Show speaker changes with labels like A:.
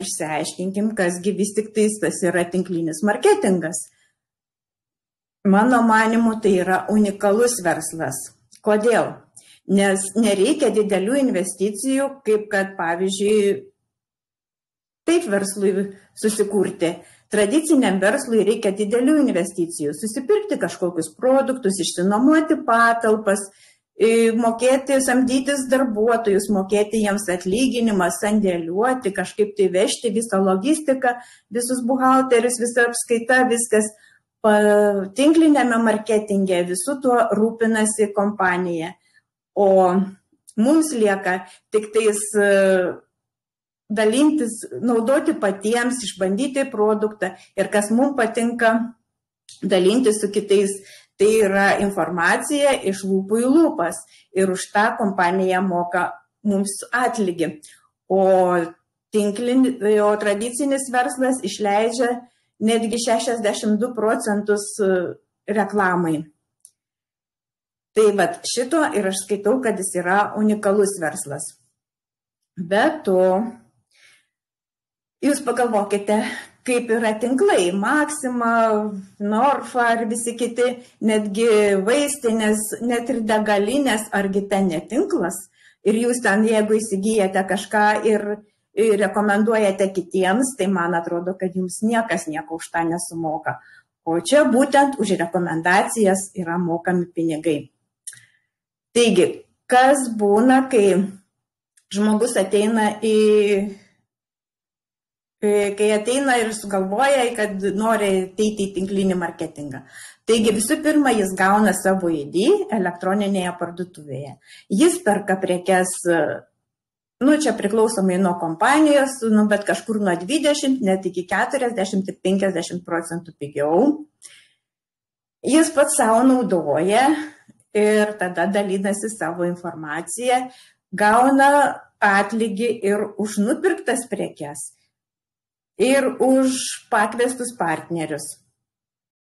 A: išsiaiškinkim, kasgi vis tik tas yra tinklinis marketingas. Mano manimu, tai yra unikalus verslas. Kodėl? Nes nereikia didelių investicijų, kaip kad, pavyzdžiui, taip verslui susikurti. Tradiciniam verslui reikia didelių investicijų. Susipirkti kažkokius produktus, išsinuomoti patalpas, mokėti, samdytis darbuotojus, mokėti jiems atlyginimą, sandėliuoti, kažkaip tai vežti visą logistiką, visus buhalterius, visa apskaita, viskas. Tinklinėme marketinge visų tuo rūpinasi kompanija. O mums lieka tik tais dalintis, naudoti patiems, išbandyti produktą ir kas mums patinka, dalinti su kitais. Tai yra informacija iš lūpų į lūpas ir už tą kompanija moka mums atlygį. O tradicinis verslas išleidžia netgi 62% reklamai. Tai vat šito ir aš skaitau, kad jis yra unikalus verslas. Be to, jūs pagalvokite, kaip yra tinklai, Maxima, Norfa ar visi kiti, netgi vaistinės, net ir degalinės, argi ten netinklas. Ir jūs ten, jeigu įsigijate kažką ir rekomenduojate kitiems, tai man atrodo, kad jums niekas nieko už tą nesumoka. O čia būtent už rekomendacijas yra mokami pinigai. Taigi, kas būna, kai žmogus ateina ir sugalvoja, kad nori ateiti į tinklinį marketingą. Taigi visų pirma, jis gauna savo ID elektroninėje parduotuvėje. Jis perka prekes, čia priklausomai nuo kompanijos, bet kažkur nuo 20, net iki 40 ir 50% pigiau. Jis pats savo naudoja ir tada dalynasi savo informaciją, gauna atlygį ir už nupirktas prekes. Ir už pakviestus partnerius.